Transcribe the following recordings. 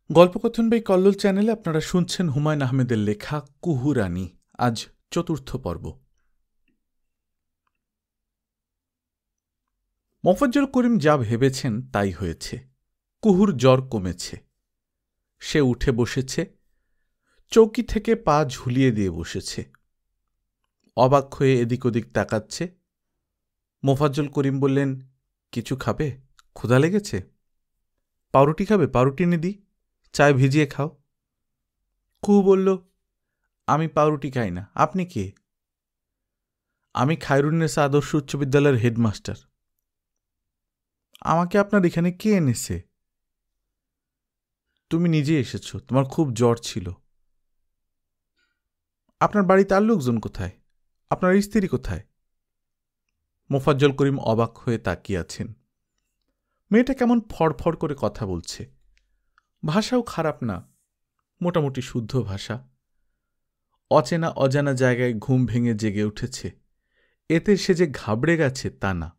গল্পকথন by Kallol চ্যানেলে আপনারা শুনছেন হুমায়ুন আহমেদের লেখা কুহু রানী। আজ চতুর্থ পর্ব। মোফাজ্জল করিম যা ভেবেছেন তাই হয়েছে। কুহুর জ্বর কমেছে। সে উঠে বসেছে, চৌকি থেকে পা ঝুলিয়ে দিয়ে বসেছে। অবাক হয়ে এদিক ওদিক তাকাচ্ছে। মোফাজ্জল করিম বললেন, কিছু খাবে? ক্ষুধা লেগেছে? পাউরুটি খাবে? পাউরুটি এনে দিই, চায় ভিজিয়ে খাও। কুহু বলল, আমি পাউরুটি খাই না। আপনি কে? আমি খায়রুন্নেসা আদর্শ উচ্চ বিদ্যালয়ের হেডমাস্টার। আমাকে আপনার এখানে কে এনেছে? তুমি নিজে এসেছ, তোমার খুব জ্বর ছিল। আপনার বাড়িতে আর লোকজন কোথায়? আপনার স্ত্রী কোথায়? মোফাজ্জল করিম অবাক হয়ে তাকিয়ে আছেন। মেয়েটা কেমন ফড়ফড় করে কথা বলছে। ভাষাও খারাপ না, মোটামুটি শুদ্ধ ভাষা। অচেনা অজানা জায়গায় ঘুম ভেঙে জেগে উঠেছে। এতে সে যে ঘাবড়ে গেছে তা না।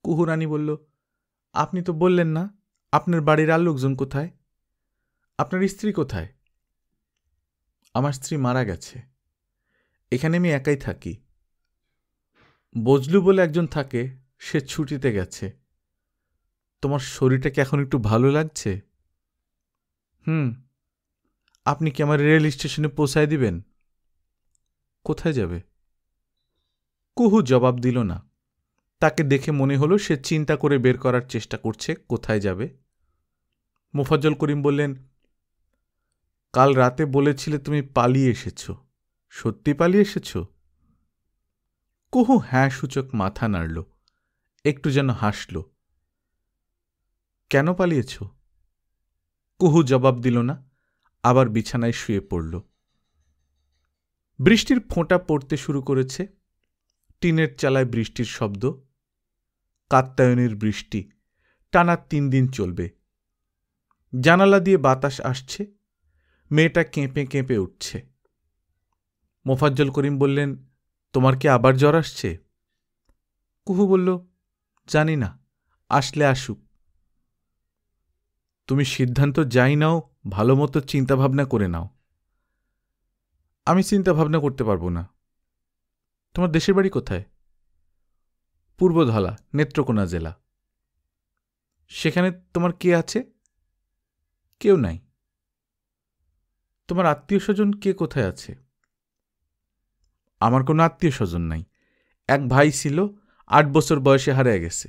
কুহু রানী বলল, আপনি তো বললেন না আপনার বাড়ির আর লোকজন কোথায়? আপনার স্ত্রী কোথায়? আমার স্ত্রী মারা গেছে। এখানে আমি একাই থাকি। বজলু বলে একজন থাকে, সে ছুটিতে গেছে। তোমার শরীরটা কি এখন একটু ভালো লাগছে? আপনি কি আমার রেল স্টেশনে পৌঁছায় দিবেন? কোথায় যাবে? কুহু জবাব দিল না। তাকে দেখে মনে হলো সে চিন্তা করে বের করার চেষ্টা করছে কোথায় যাবে। মোফাজ্জল করিম বললেন, কাল রাতে বলেছিলে তুমি পালিয়ে এসেছ। সত্যি পালিয়ে এসেছ? কুহু হ্যাঁ সূচক মাথা নাড়ল, একটু যেন হাসল। কেন পালিয়েছ? কুহু জবাব দিল না, আবার বিছানায় শুয়ে পড়ল। বৃষ্টির ফোঁটা পড়তে শুরু করেছে। টিনের চালায় বৃষ্টির শব্দ। কাত্যায়নের বৃষ্টি, টানা 3 দিন চলবে। জানালা দিয়ে বাতাস আসছে। মেয়েটা কেঁপে কেঁপে উঠছে। মোফাজ্জল করিম বললেন, তোমার কি আবার জ্বর আসছে? কুহু বলল, জানি না, আসলে আসুক। তুমি সিদ্ধান্ত যাই নাও, ভালো মতো চিন্তাভাবনা করে নাও। আমি চিন্তাভাবনা করতে পারবো না। তোমার দেশের বাড়ি কোথায়? পূর্বধলা, নেত্রকোনা জেলা। সেখানে তোমার কে আছে? কেউ নাই। তোমার আত্মীয় স্বজন কে কোথায় আছে? আমার কোনো আত্মীয় স্বজন নাই। এক ভাই ছিল, 8 বছর বয়সে হারিয়ে গেছে।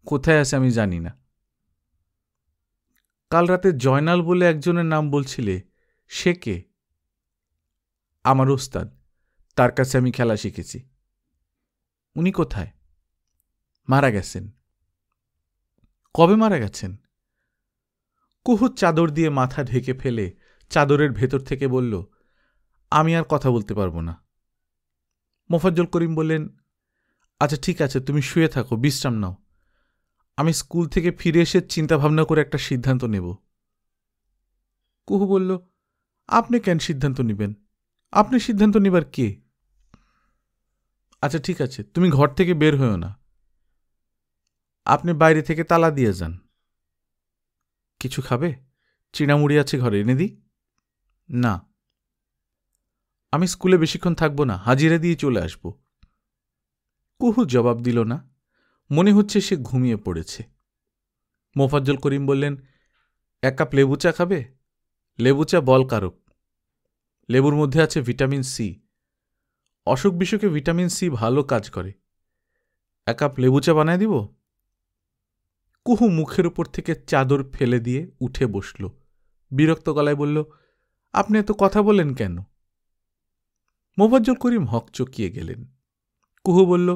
কোথায় আছে আমি জানি না। কাল রাতে জয়নাল বলে একজনের নাম বলছিলে, সে কে? আমার ওস্তাদ, তার কাছে আমি খেলা শিখেছি। উনি কোথায়? মারা গেছেন। কবে মারা গেছেন? কুহু চাদর দিয়ে মাথা ঢেকে ফেলে চাদরের ভেতর থেকে বলল, আমি আর কথা বলতে পারবো না। মোফাজ্জল করিম বললেন, আচ্ছা ঠিক আছে, তুমি শুয়ে থাকো, বিশ্রাম নাও। আমি স্কুল থেকে ফিরে এসে চিন্তাভাবনা করে একটা সিদ্ধান্ত নেব। কুহু বলল, আপনি কেন সিদ্ধান্ত নেবেন? আপনি সিদ্ধান্ত নেবার কে? আচ্ছা ঠিক আছে, তুমি ঘর থেকে বের হয়েও না। আপনি বাইরে থেকে তালা দিয়ে যান। কিছু খাবে? চিড়ামুড়ি আছে ঘরে, এনে দিই? না। আমি স্কুলে বেশিক্ষণ থাকবো না, হাজিরা দিয়ে চলে আসব। কুহু জবাব দিল না। মনে হচ্ছে সে ঘুমিয়ে পড়েছে। মোফাজ্জল করিম বললেন, 1 কাপ লেবু চা খাবে? লেবু চা বলকারক। লেবুর মধ্যে আছে ভিটামিন সি। অসুখ বিসুখে ভিটামিন সি ভালো কাজ করে। 1 কাপ লেবু চা বানায় দিব? কুহু মুখের উপর থেকে চাদর ফেলে দিয়ে উঠে বসল। বিরক্ত গলায় বলল, আপনি এত কথা বলেন কেন? মোফাজ্জল করিম হকচকিয়ে গেলেন। কুহু বলল,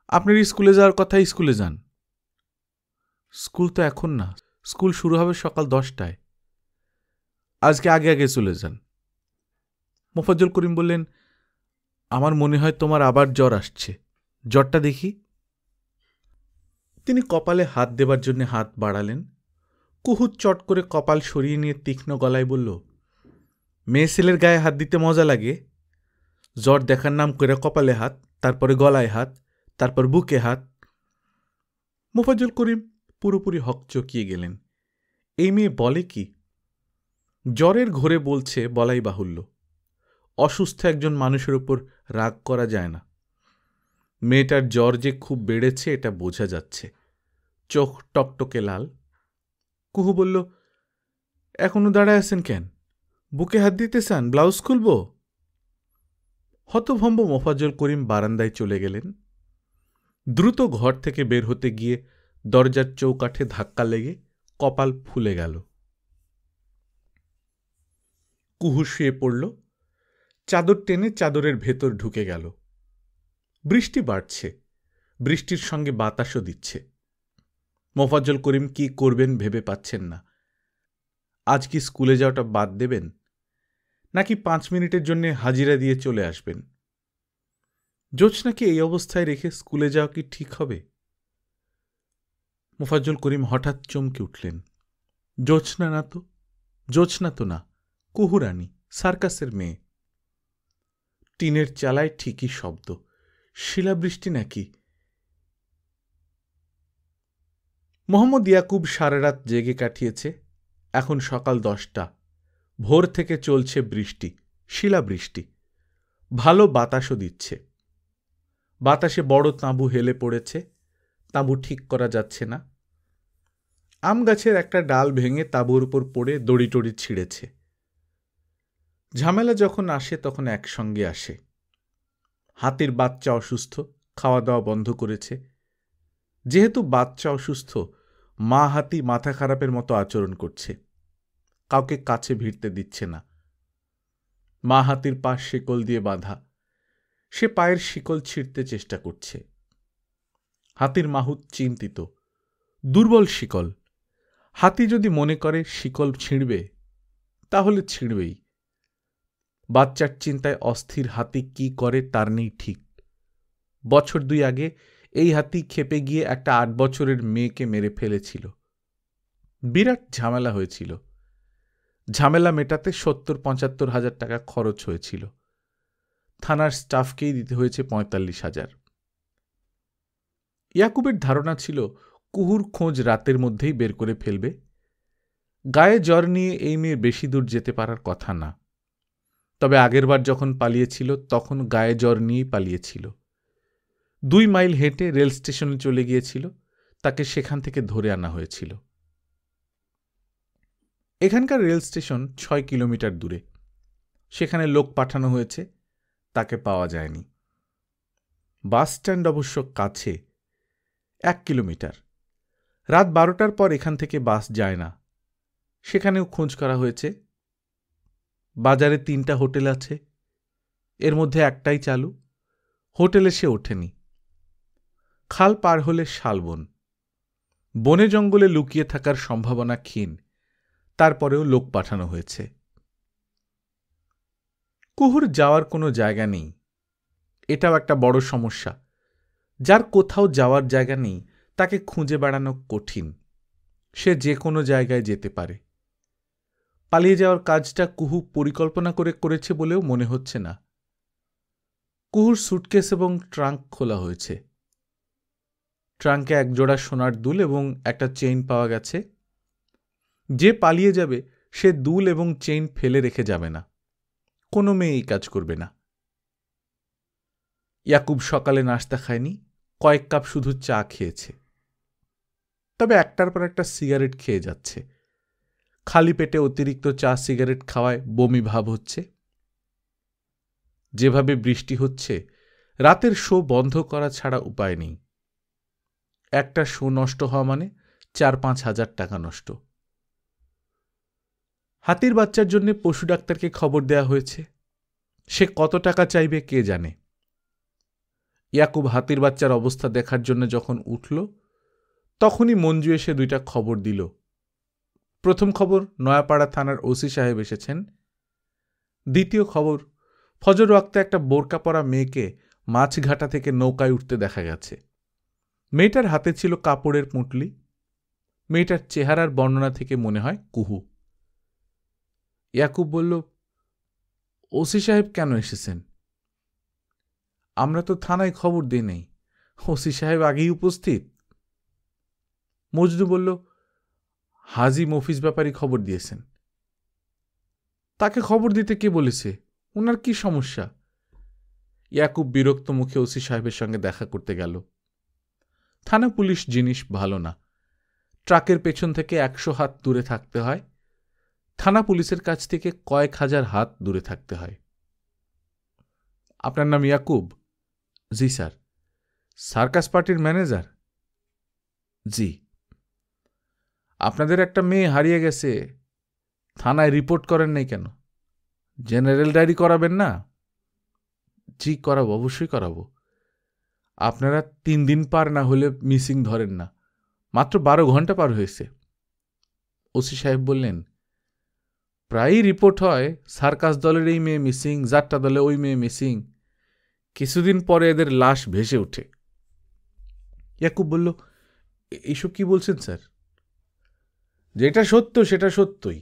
আপনার স্কুলে যাওয়ার কথা, স্কুলে যান। স্কুল তো এখন না, স্কুল শুরু হবে সকাল 10টায়। আজকে আগে আগে চলে যান। মোফাজ্জল করিম বললেন, আমার মনে হয় তোমার আবার জ্বর আসছে। জ্বরটা দেখি। তিনি কপালে হাত দেবার জন্য হাত বাড়ালেন। কুহু চট করে কপাল সরিয়ে নিয়ে তীক্ষ্ণ গলায় বলল, মেয়ে ছেলের গায়ে হাত দিতে মজা লাগে? জ্বর দেখার নাম করে কপালে হাত, তারপরে গলায় হাত, তারপর বুকে হাত। মোফাজ্জল করিম পুরোপুরি হকচকিয়ে গেলেন। এই মেয়ে বলে কি? জ্বরের ঘোরে বলছে বলাই বাহুল্য। অসুস্থ একজন মানুষের ওপর রাগ করা যায় না। মেয়েটার জ্বর যে খুব বেড়েছে এটা বোঝা যাচ্ছে। চোখ টকটকে লাল। কুহু বলল, এখনো দাঁড়ায় আছেন কেন? বুকে হাত দিতে চান? ব্লাউজ খুলব? হতভম্ব মোফাজ্জল করিম বারান্দায় চলে গেলেন। দ্রুত ঘর থেকে বের হতে গিয়ে দরজার চৌকাঠে ধাক্কা লেগে কপাল ফুলে গেল। কুহু শুয়ে পড়ল। চাদর টেনে চাদরের ভেতর ঢুকে গেল। বৃষ্টি বাড়ছে, বৃষ্টির সঙ্গে বাতাসও দিচ্ছে। মোফাজ্জল করিম কি করবেন ভেবে পাচ্ছেন না। আজ কি স্কুলে যাওয়াটা বাদ দেবেন, নাকি 5 মিনিটের জন্য হাজিরা দিয়ে চলে আসবেন? জোছনাকে এই অবস্থায় রেখে স্কুলে যাওয়া কি ঠিক হবে? মোফাজ্জল করিম হঠাৎ চমকে উঠলেন। জোছনা না তো, জোছনা তো না, কুহু রানী, সার্কাসের মেয়ে। টিনের চালায় ঠিকই শব্দ। শিলাবৃষ্টি নাকি? মোহাম্মদ ইয়াকুব সারা রাত জেগে কাটিয়েছে। এখন সকাল 10টা। ভোর থেকে চলছে বৃষ্টি, শিলাবৃষ্টি। ভালো বাতাসও দিচ্ছে। বাতাসে বড় তাঁবু হেলে পড়েছে। তাঁবু ঠিক করা যাচ্ছে না। আম গাছের একটা ডাল ভেঙে তাঁবুর উপর পড়ে দড়ি টড়ি ছিঁড়েছে। ঝামেলা যখন আসে তখন একসঙ্গে আসে। হাতির বাচ্চা অসুস্থ, খাওয়া দাওয়া বন্ধ করেছে। যেহেতু বাচ্চা অসুস্থ, মা হাতি মাথা খারাপের মতো আচরণ করছে। কাউকে কাছে ভিড়তে দিচ্ছে না। মা হাতির পা শিকল দিয়ে বাঁধা। সে পায়ের শিকল ছিঁড়তে চেষ্টা করছে। হাতির মাহুত চিন্তিত। দুর্বল শিকল। হাতি যদি মনে করে শিকল ছিঁড়বে, তাহলে ছিঁড়বেই। বাচ্চার চিন্তায় অস্থির হাতি কি করে তার নেই ঠিক। বছর 2 আগে এই হাতি ক্ষেপে গিয়ে একটা 8 বছরের মেয়েকে মেরে ফেলেছিল। বিরাট ঝামেলা হয়েছিল। ঝামেলা মেটাতে 70-75 হাজার টাকা খরচ হয়েছিল। থানার স্টাফকেই দিতে হয়েছে 45,000। ইয়াকুবের ধারণা ছিল কুহুর খোঁজ রাতের মধ্যেই বের করে ফেলবে। গায়ে জ্বর নিয়ে এই মেয়ে বেশি দূর যেতে পারার কথা না। তবে আগেরবার যখন পালিয়েছিল তখন গায়ে জ্বর নিয়েই পালিয়েছিল। 2 মাইল হেঁটে রেল স্টেশনে চলে গিয়েছিল। তাকে সেখান থেকে ধরে আনা হয়েছিল। এখানকার রেল স্টেশন 6 কিলোমিটার দূরে। সেখানে লোক পাঠানো হয়েছে, তাকে পাওয়া যায়নি। বাস স্ট্যান্ড অবশ্য কাছে, 1 কিলোমিটার। রাত 12টার পর এখান থেকে বাস যায় না। সেখানেও খোঁজ করা হয়েছে। বাজারে 3টা হোটেল আছে, এর মধ্যে একটাই চালু। হোটেলে সে ওঠেনি। খাল পার হলে শালবন। বনে জঙ্গলে লুকিয়ে থাকার সম্ভাবনা ক্ষীণ। তারপরেও লোক পাঠানো হয়েছে। কুহুর যাওয়ার কোনো জায়গা নেই। এটাও একটা বড় সমস্যা। যার কোথাও যাওয়ার জায়গা নেই তাকে খুঁজে বেড়ানো কঠিন। সে যে কোনো জায়গায় যেতে পারে। পালিয়ে যাওয়ার কাজটা কুহু পরিকল্পনা করে করেছে বলেও মনে হচ্ছে না। কুহুর সুটকেস এবং ট্রাঙ্ক খোলা হয়েছে। ট্রাঙ্কে 1 জোড়া সোনার দুল এবং একটা চেইন পাওয়া গেছে। যে পালিয়ে যাবে সে দুল এবং চেইন ফেলে রেখে যাবে না। কোনো মেয়ে এই কাজ করবে না। ইয়াকুব সকালে নাস্তা খায়নি, কয়েক কাপ শুধু চা খেয়েছে। তবে একটার পর একটা সিগারেট খেয়ে যাচ্ছে। খালি পেটে অতিরিক্ত চা সিগারেট খাওয়ায় বমি ভাব হচ্ছে। যেভাবে বৃষ্টি হচ্ছে, রাতের শো বন্ধ করা ছাড়া উপায় নেই। একটা শো নষ্ট হওয়া মানে 4-5 হাজার টাকা নষ্ট। হাতির বাচ্চার জন্য পশু ডাক্তারকে খবর দেয়া হয়েছে। সে কত টাকা চাইবে কে জানে। ইয়াকুব হাতির বাচ্চার অবস্থা দেখার জন্য যখন উঠল, তখনই মঞ্জু এসে 2টা খবর দিল। প্রথম খবর, নয়াপাড়া থানার ওসি সাহেব এসেছেন। দ্বিতীয় খবর, ফজর ওয়াক্তে একটা বোরকা পরা মেয়েকে মাছঘাটা থেকে নৌকায় উঠতে দেখা গেছে। মেয়েটার হাতে ছিল কাপড়ের পুঁটলি। মেয়েটার চেহারার বর্ণনা থেকে মনে হয় কুহু। ইয়াকুব বলল, ওসি সাহেব কেন এসেছেন? আমরা তো থানায় খবর দিই নাই। ওসি সাহেব আগেই উপস্থিত। মজনু বলল, হাজি মফিজ ব্যাপারী খবর দিয়েছেন। তাকে খবর দিতে কে বলেছে? ওনার কি সমস্যা? ইয়াকুব বিরক্ত মুখে ওসি সাহেবের সঙ্গে দেখা করতে গেল। থানা পুলিশ জিনিস ভালো না। ট্রাকের পেছন থেকে 100 হাত দূরে থাকতে হয়, থানা পুলিশের কাছ থেকে কয়েক হাজার হাত দূরে থাকতে হয়। আপনার নাম ইয়াকুব? জি স্যার। সার্কাস পার্টির ম্যানেজার? জি। আপনাদের একটা মেয়ে হারিয়ে গেছে, থানায় রিপোর্ট করেন নাই কেন? জেনারেল ডায়েরি করাবেন না? জি করাবো, অবশ্যই করাবো। আপনারা 3 দিন পার না হলে মিসিং ধরেন না, মাত্র 12 ঘন্টা পার হয়েছে। ওসি সাহেব বললেন, প্রায়ই রিপোর্ট হয় সার্কাস দলের এই মেয়ে মিসিং, যাত্রা দলে ওই মেয়ে মিসিং, কিছুদিন পরে এদের লাশ ভেসে ওঠে। ইয়াকুব বলল, এইসব কি বলছেন স্যার? যেটা সত্য সেটা সত্যই।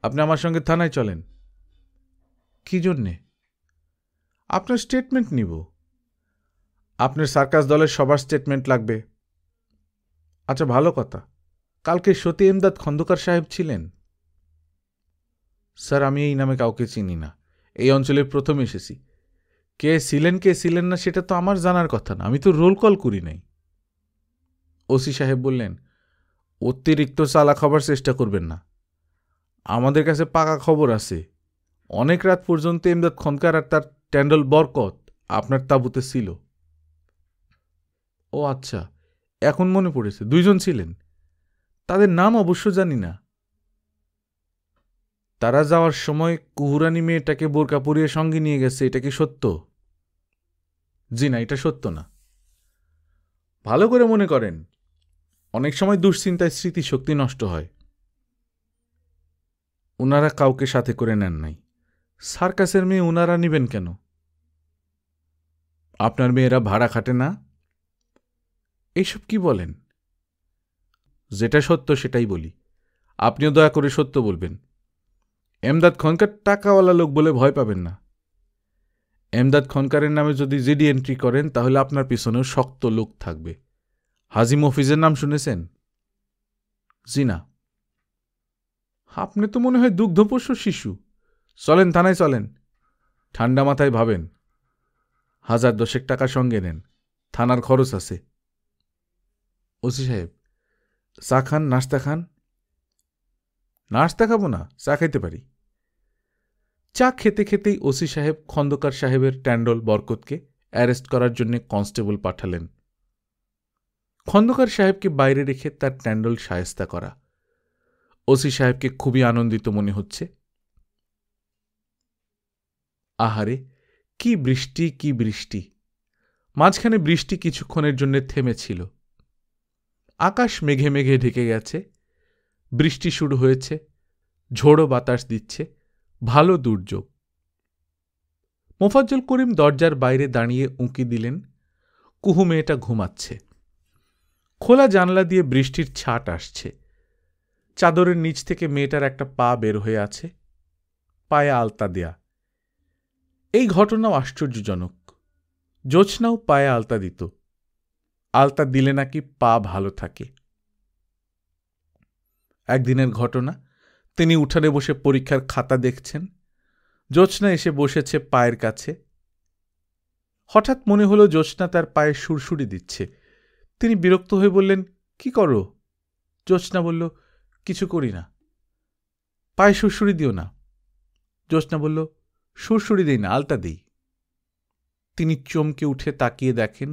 আপনি আমার সঙ্গে থানায় চলেন। কি জন্যে? আপনার স্টেটমেন্ট নিব। আপনার সার্কাস দলের সবার স্টেটমেন্ট লাগবে। আচ্ছা, ভালো কথা। কালকে সতী এমদাদ খন্দকার সাহেব ছিলেন? স্যার, আমি এই নামে কাউকে চিনি না, এই অঞ্চলে প্রথম এসেছি। কে ছিলেন না সেটা তো আমার জানার কথা না, আমি তো রোল কল করি নাই। ওসি সাহেব বললেন, অতিরিক্ত চালাক হবার চেষ্টা করবেন না। আমাদের কাছে পাকা খবর আছে, অনেক রাত পর্যন্ত এমদাদ খন্দকার আর তার ট্যান্ডল বরকত আপনার তাঁবুতে ছিল। ও আচ্ছা, এখন মনে পড়েছে, 2 জন ছিলেন। তাদের নাম অবশ্য জানি না। তারা যাওয়ার সময় কুহুরানি মেয়েটাকে বোরকা পরিয়ে সঙ্গে নিয়ে গেছে, এটা কি সত্য? জি না, এটা সত্য না। ভালো করে মনে করেন, অনেক সময় দুশ্চিন্তায় স্মৃতিশক্তি নষ্ট হয়। ওনারা কাউকে সাথে করে নেন নাই। সার্কাসের মেয়ে ওনারা নিবেন কেন? আপনার মেয়েরা ভাড়া খাটে না? এইসব কি বলেন? যেটা সত্য সেটাই বলি, আপনিও দয়া করে সত্য বলবেন। এমদাদ খনকার টাকাওয়ালা লোক বলে ভয় পাবেন না। এমদাদ খনকারের নামে যদি জিডি এন্ট্রি করেন তাহলে আপনার পিছনেও শক্ত লোক থাকবে। হাজি মফিজের নাম শুনেছেন? জি না। আপনি তো মনে হয় দুগ্ধপোষ্য শিশু। চলেন, থানায় চলেন, ঠান্ডা মাথায় ভাবেন। 1000 টাকা সঙ্গে নেন, থানার খরচ আছে। ওসি সাহেব, চা খান, নাস্তা খান? নাস্তা খাবো না, চা খাইতে পারি। চা খেতে খেতেই ওসি সাহেব খন্দকার সাহেবের ট্যান্ডল বরকতকে অ্যারেস্ট করার জন্য কনস্টেবল পাঠালেন। খন্দকার সাহেবকে বাইরে রেখে তার ট্যান্ডল শায়েস্তা করা। ওসি সাহেবকে খুবই আনন্দিত মনে হচ্ছে। আহারে, কি বৃষ্টি, কি বৃষ্টি! মাঝখানে বৃষ্টি কিছুক্ষণের জন্য থেমেছিল। আকাশ মেঘে মেঘে ঢেকে গেছে, বৃষ্টি শুরু হয়েছে, ঝোড়ো বাতাস দিচ্ছে, ভালো দুর্যোগ। মোফাজ্জল করিম দরজার বাইরে দাঁড়িয়ে উঁকি দিলেন। কুহু মেয়েটা ঘুমাচ্ছে। খোলা জানলা দিয়ে বৃষ্টির ছাট আসছে। চাদরের নিচ থেকে মেয়েটার একটা পা বের হয়ে আছে, পায়ে আলতা দেয়া। এই ঘটনাও আশ্চর্যজনক। জোছনাও পায়ে আলতা দিত, আলতা দিলে নাকি পা ভালো থাকে। একদিনের ঘটনা, তিনি উঠানে বসে পরীক্ষার খাতা দেখছেন। জোছনা এসে বসেছে পায়ের কাছে। হঠাৎ মনে হলো জোছনা তার পায়ে সুরসুরি দিচ্ছে। তিনি বিরক্ত হয়ে বললেন, কি করো? জোছনা বলল, কিছু করি না। পায়ে সুরসুরি দিও না। জোছনা বলল, সুরসুরি দিই না, আলতা দিই। তিনি চমকে উঠে তাকিয়ে দেখেন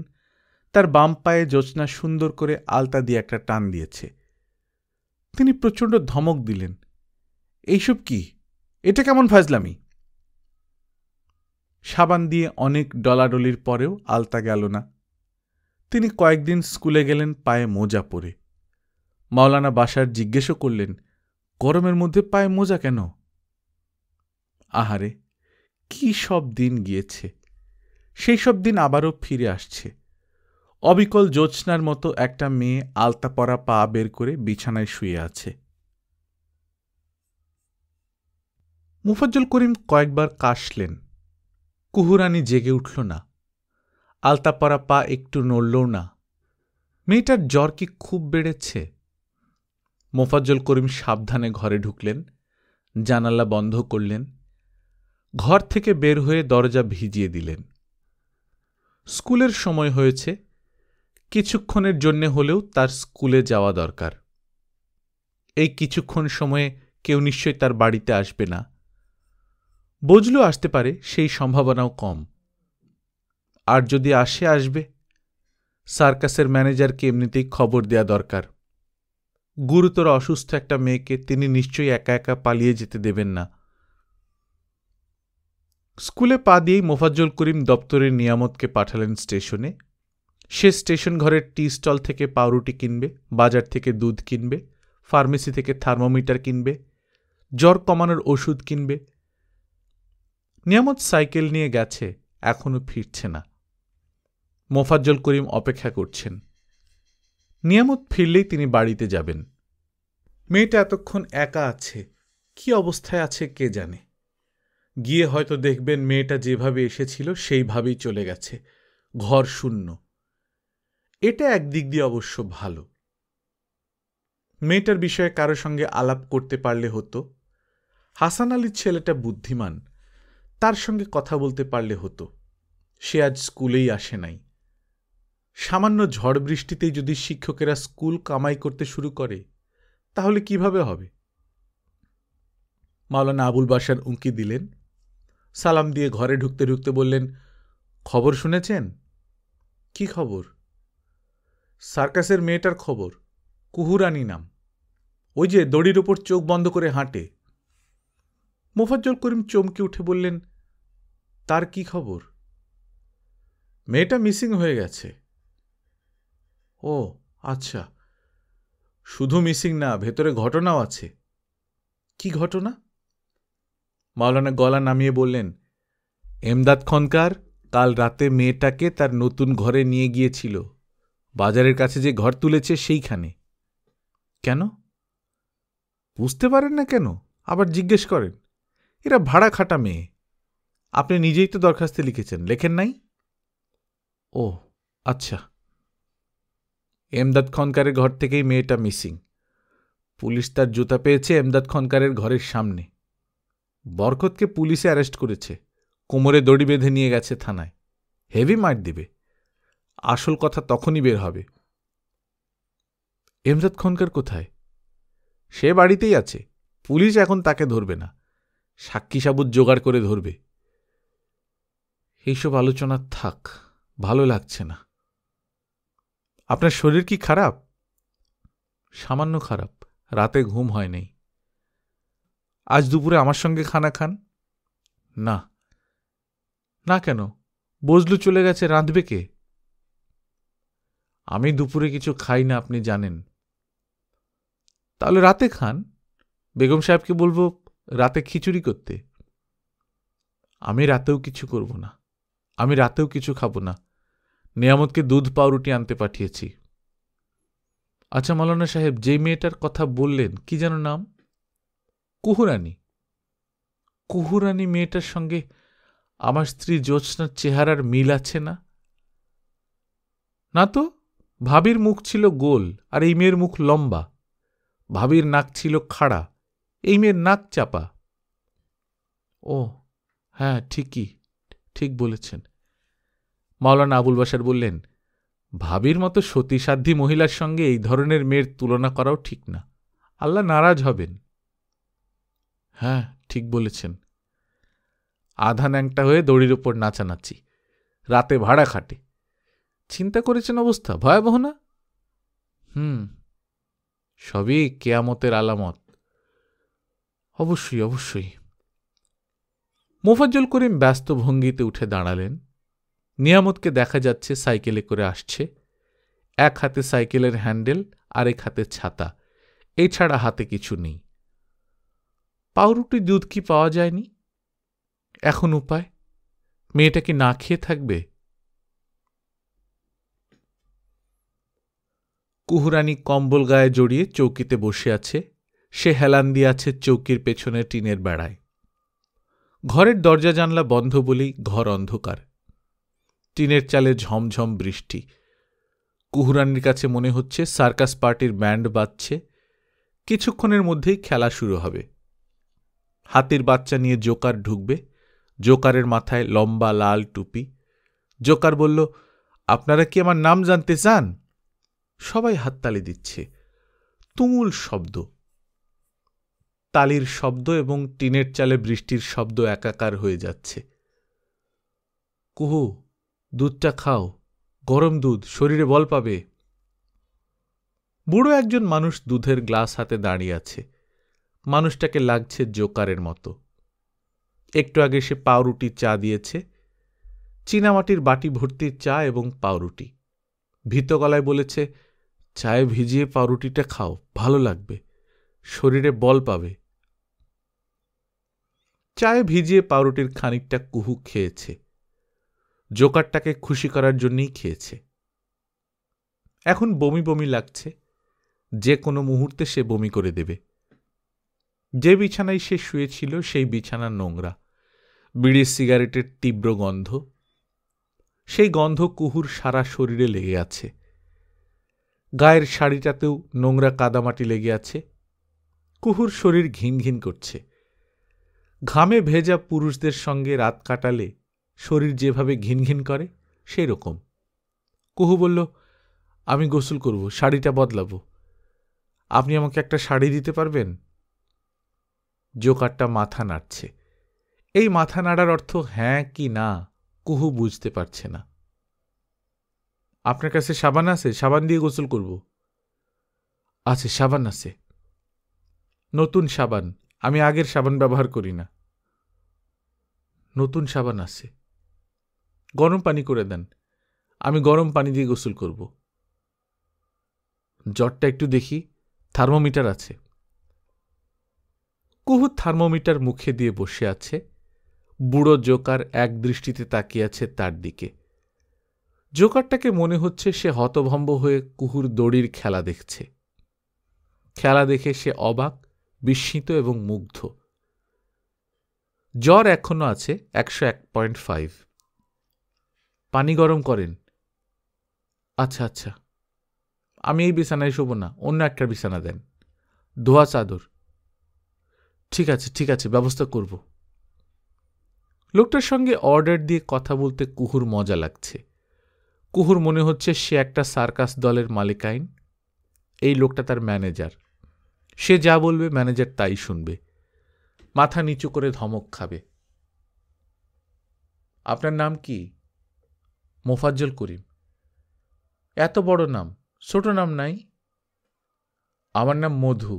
তার বাম পায়ে জোছনা সুন্দর করে আলতা দিয়ে একটা টান দিয়েছে। তিনি প্রচণ্ড ধমক দিলেন, এইসব কি? এটা কেমন ফাজলামি? সাবান দিয়ে অনেক ডলাডলির পরেও আলতা গেল না। তিনি কয়েকদিন স্কুলে গেলেন পায়ে মোজা পরে। মাওলানা বাসার জিজ্ঞেসও করলেন, গরমের মধ্যে পায়ে মোজা কেন? আহারে, কি সব দিন গিয়েছে! সেই সব দিন আবারও ফিরে আসছে। অবিকল জোছনার মতো একটা মেয়ে আলতা পরা পা বের করে বিছানায় শুয়ে আছে। মুফাজ্জল করিম কয়েকবার কাশলেন। কুহুরানি জেগে উঠল না, আলতা পরা পা একটু নড়লও না। মেয়েটার জ্বর কি খুব বেড়েছে? মোফাজ্জল করিম সাবধানে ঘরে ঢুকলেন, জানালা বন্ধ করলেন, ঘর থেকে বের হয়ে দরজা ভিজিয়ে দিলেন। স্কুলের সময় হয়েছে, কিছুক্ষণের জন্যে হলেও তার স্কুলে যাওয়া দরকার। এই কিছুক্ষণ সময়ে কেউ নিশ্চয়ই তার বাড়িতে আসবে না। বজলু আসতে পারে, সেই সম্ভাবনাও কম। আর যদি আসবে, সার্কাসের ম্যানেজারকে এমনিতেই খবর দেয়া দরকার। গুরুতর অসুস্থ একটা মেয়েকে তিনি নিশ্চয়ই একা একা পালিয়ে যেতে দেবেন না। স্কুলে পা দিয়েই মোফাজ্জল করিম দপ্তরের নিয়ামতকে পাঠালেন স্টেশনে। সে স্টেশন ঘরের টি স্টল থেকে পাউরুটি কিনবে, বাজার থেকে দুধ কিনবে, ফার্মেসি থেকে থার্মোমিটার কিনবে, জ্বর কমানোর ওষুধ কিনবে। নিয়ামত সাইকেল নিয়ে গেছে, এখনো ফিরছে না। মোফাজ্জল করিম অপেক্ষা করছেন। নিয়ামত ফিরলেই তিনি বাড়িতে যাবেন। মেয়েটা এতক্ষণ একা আছে, কি অবস্থায় আছে কে জানে। গিয়ে হয়তো দেখবেন মেয়েটা যেভাবে এসেছিল সেইভাবেই চলে গেছে, ঘর শূন্য। এটা একদিক দিয়ে অবশ্য ভালো। মেয়েটার বিষয়ে কারো সঙ্গে আলাপ করতে পারলে হতো। হাসান আলীর ছেলেটা বুদ্ধিমান, তার সঙ্গে কথা বলতে পারলে হতো। সে আজ স্কুলেই আসে নাই। সামান্য ঝড় বৃষ্টিতেই যদি শিক্ষকেরা স্কুল কামাই করতে শুরু করে, তাহলে কিভাবে হবে? মাওলানা আবুল বাশার উঁকি দিলেন, সালাম দিয়ে ঘরে ঢুকতে ঢুকতে বললেন, খবর শুনেছেন? কি খবর? সার্কাসের মেয়েটার খবর। কুহুরানী নাম, ওই যে দড়ির ওপর চোখ বন্ধ করে হাঁটে। মোফাজ্জল করিম চমকে উঠে বললেন, তার কি খবর? মেয়েটা মিসিং হয়ে গেছে। ও আচ্ছা, শুধু মিসিং না, ভেতরে ঘটনাও আছে। কি ঘটনা? মাওলানা গলা নামিয়ে বললেন, এমদাদ খনকার কাল রাতে মেয়েটাকে তার নতুন ঘরে নিয়ে গিয়েছিল। বাজারের কাছে যে ঘর তুলেছে সেইখানে। কেন? বুঝতে পারেন না কেন? আবার জিজ্ঞেস করেন। এরা ভাড়া খাটা মেয়ে। আপনি নিজেই তো দরখাস্তে লিখেছেন, লেখেন নাই? ও আচ্ছা। এমদাদ খনকারের ঘর থেকেই মেয়েটা মিসিং। পুলিশ তার জুতা পেয়েছে এমদাদ খনকারের ঘরের সামনে। বরকতকে পুলিশে অ্যারেস্ট করেছে, কোমরে দড়ি বেঁধে নিয়ে গেছে থানায়। হেভি মার দিবে। আসল কথা তখনই বের হবে। এমদাদ খনকার কোথায়? সে বাড়িতেই আছে। পুলিশ এখন তাকে ধরবে না, সাক্ষী সাবুত জোগাড় করে ধরবে। এইসব আলোচনা থাক, ভালো লাগছে না। আপনার শরীর কি খারাপ? সামান্য খারাপ, রাতে ঘুম হয় নাই। আজ দুপুরে আমার সঙ্গে খানা খান। না। না কেন? বজলু চলে গেছে, রাঁধবে কে? আমি দুপুরে কিছু খাই না, আপনি জানেন। তাহলে রাতে খান। বেগম সাহেবকে বলবো রাতে খিচুড়ি করতে। আমি রাতেও কিছু করব না, আমি রাতেও কিছু খাবো না। নিয়ামতকে দুধ পাউরুটি আনতে পাঠিয়েছি। আচ্ছা মাওলানা সাহেব, যে মেয়েটার কথা বললেন, কি যেন নাম? কুহুরানী। কুহুরানী মেয়েটার সঙ্গে আমার স্ত্রী জ্যোৎস্নার চেহারার মিল আছে না? না তো, ভাবির মুখ ছিল গোল আর এই মেয়ের মুখ লম্বা। ভাবির নাক ছিল খাড়া, এই মেয়ের নাক চাপা। ও হ্যাঁ, ঠিকই, ঠিক বলেছেন। মাওলানা আবুল বাশার বললেন, ভাবির মতো সতীসাধ্যী মহিলার সঙ্গে এই ধরনের মেয়ের তুলনা করাও ঠিক না, আল্লাহ নারাজ হবেন। হ্যাঁ ঠিক বলেছেন। আধা ন্যাংটা হয়ে দড়ির ওপর নাচানাচি, রাতে ভাড়া খাটে। চিন্তা করেছেন অবস্থা ভয়াবহ না? সবই কেয়ামতের আলামত। অবশ্যই অবশ্যই। মোফাজ্জল করিম ব্যস্ত ভঙ্গিতে উঠে দাঁড়ালেন। নিয়ামতকে দেখা যাচ্ছে সাইকেলে করে আসছে। এক হাতে সাইকেলের হ্যান্ডেল, আরেক হাতে ছাতা, এছাড়া হাতে কিছু নেই। পাউরুটি দুধ কি পাওয়া যায়নি? এখন উপায়, মেয়েটা কি না খেয়ে থাকবে? কুহুরানী কম্বল গায়ে জড়িয়ে চৌকিতে বসে আছে। সে হেলান দিয়ে আছে চৌকির পেছনে টিনের বেড়ায়। ঘরের দরজা জানলা বন্ধ বলেই ঘর অন্ধকার। টিনের চালে ঝমঝম বৃষ্টি। কুহুরানীর কাছে মনে হচ্ছে সার্কাস পার্টির ব্যান্ড বাজছে, কিছুক্ষণের মধ্যেই খেলা শুরু হবে। হাতির বাচ্চা নিয়ে জোকার ঢুকবে, জোকারের মাথায় লম্বা লাল টুপি। জোকার বলল, আপনারা কি আমার নাম জানতে চান? সবাই হাততালি দিচ্ছে। তুমুল শব্দ, তালির শব্দ এবং টিনের চালে বৃষ্টির শব্দ একাকার হয়ে যাচ্ছে। কুহু, দুধটা খাও, গরম দুধ, শরীরে বল পাবে। বুড়ো একজন মানুষ দুধের গ্লাস হাতে দাঁড়িয়ে আছে। মানুষটাকে লাগছে জোকারের মতো। একটু আগে সে পাউরুটি চা দিয়েছে, চীনামাটির বাটি ভর্তি চা এবং পাউরুটি। ভীত গলায় বলেছে, চায়ে ভিজিয়ে পাউরুটিটা খাও, ভালো লাগবে, শরীরে বল পাবে। চায়ে ভিজিয়ে পাউরুটির খানিকটা কুহু খেয়েছে। জোকারটাকে খুশি করার জন্যই খেয়েছে। এখন বমি বমি লাগছে, যে কোনো মুহূর্তে সে বমি করে দেবে। যে বিছানায় সে শুয়েছিল সেই বিছানা নোংরা, বিড়ির সিগারেটের তীব্র গন্ধ। সেই গন্ধ কুহুর সারা শরীরে লেগে আছে। গায়ের শাড়িটাতেও নোংরা কাদামাটি লেগে আছে। কুহুর শরীর ঘিন ঘিন করছে। ঘামে ভেজা পুরুষদের সঙ্গে রাত কাটালে শরীর যেভাবে ঘিন ঘিন করে সেই রকম। কুহু বলল, আমি গোসল করব, শাড়িটা বদলাবো, আপনি আমাকে একটা শাড়ি দিতে পারবেন? জোকারটা মাথা নাড়ছে। এই মাথা নাড়ার অর্থ হ্যাঁ কি না কুহু বুঝতে পারছে না। আপনার কাছে সাবান আছে? সাবান দিয়ে গোসল করব। আছে, সাবান আছে, নতুন সাবান, আমি আগের সাবান ব্যবহার করি না। নতুন সাবান আছে, গরম পানি করে দেন, আমি গরম পানি দিয়ে গোসল করব। জ্বরটা একটু দেখি, থার্মোমিটার আছে। কুহু থার্মোমিটার মুখে দিয়ে বসে আছে। বুড়ো জোকার এক দৃষ্টিতে তাকিয়ে আছে তার দিকে। জোকারটাকে মনে হচ্ছে সে হতভম্ব হয়ে কুহুর দড়ির খেলা দেখছে। খেলা দেখে সে অবাক, বিস্মিত এবং মুগ্ধ। জ্বর এখনো আছে 101.5। পানি গরম করেন। আচ্ছা আচ্ছা, আমি এই বিছানায় শোব না, অন্য একটা বিছানা দেন, ধোয়া চাদর। ঠিক আছে ঠিক আছে, ব্যবস্থা করব। লোকটার সঙ্গে অর্ডার দিয়ে কথা বলতে কুহুর মজা লাগছে। কুহুর মনে হচ্ছে সে একটা সার্কাস দলের মালিকাইন, এই লোকটা তার ম্যানেজার। সে যা বলবে ম্যানেজার তাই শুনবে। মাথা নিচু করে ধমক খাবে। আপনার নাম কি? মোফাজ্জল করিম। এত বড় নাম, ছোট নাম নাই? আমার নাম মধু।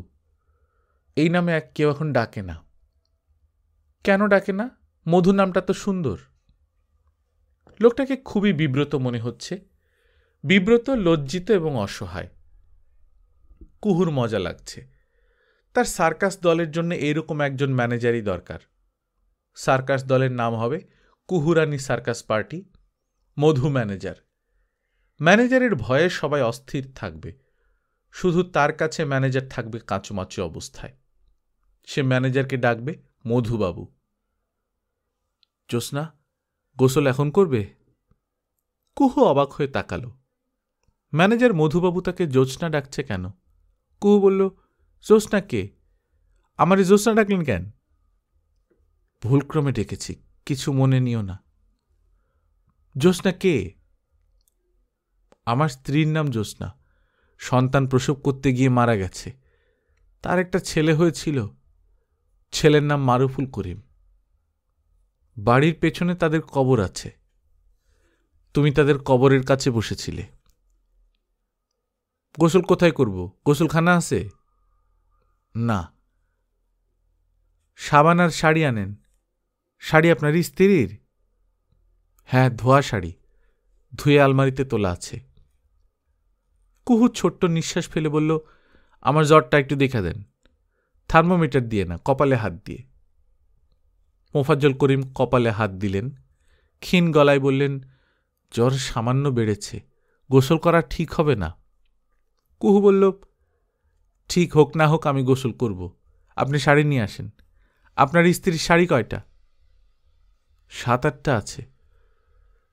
এই নামে কেউ এখন ডাকে না। কেন ডাকে না? মধু নামটা তো সুন্দর। লোকটাকে খুবই বিব্রত মনে হচ্ছে, বিব্রত, লজ্জিত এবং অসহায়। কুহুর মজা লাগছে। তার সার্কাস দলের জন্য এইরকম একজন ম্যানেজারই দরকার। সার্কাস দলের নাম হবে কুহুরানি সার্কাস পার্টি, মধু ম্যানেজার। ম্যানেজারের ভয়ে সবাই অস্থির থাকবে, শুধু তার কাছে ম্যানেজার থাকবে কাঁচুমাচু অবস্থায়। সে ম্যানেজারকে ডাকবে মধুবাবু। জ্যোৎস্না, গোসল এখন করবে? কুহু অবাক হয়ে তাকালো। ম্যানেজার মধুবাবু তাকে জ্যোৎস্না ডাকছে কেন? কুহু বলল, জ্যোৎস্না কে? আমারে জ্যোৎস্না ডাকলেন কেন? ভুলক্রমে ডেকেছি, কিছু মনে নিও না। জ্যোৎস্না কে? আমার স্ত্রীর নাম জ্যোৎস্না, সন্তান প্রসব করতে গিয়ে মারা গেছে। তার একটা ছেলে হয়েছিল, ছেলের নাম মারুফুল করিম। বাড়ির পেছনে তাদের কবর আছে, তুমি তাদের কবরের কাছে বসেছিলে। গোসল কোথায় করব? গোসলখানা আছে? না। সাবান আর শাড়ি আনেন। শাড়ি আপনার স্ত্রীর? হ্যাঁ, ধোয়া শাড়ি, ধুয়ে আলমারিতে তোলা আছে। কুহু ছোট্ট নিঃশ্বাস ফেলে বলল, আমার জ্বরটা একটু দেখা দেন, থার্মোমিটার দিয়ে না, কপালে হাত দিয়ে। মোফাজ্জল করিম কপালে হাত দিলেন, ক্ষীণ গলায় বললেন, জ্বর সামান্য বেড়েছে, গোসল করা ঠিক হবে না। কুহু বলল, ঠিক হোক না হোক আমি গোসল করব, আপনি শাড়ি নিয়ে আসেন। আপনার স্ত্রীর শাড়ি কয়টা? 7-8টা আছে।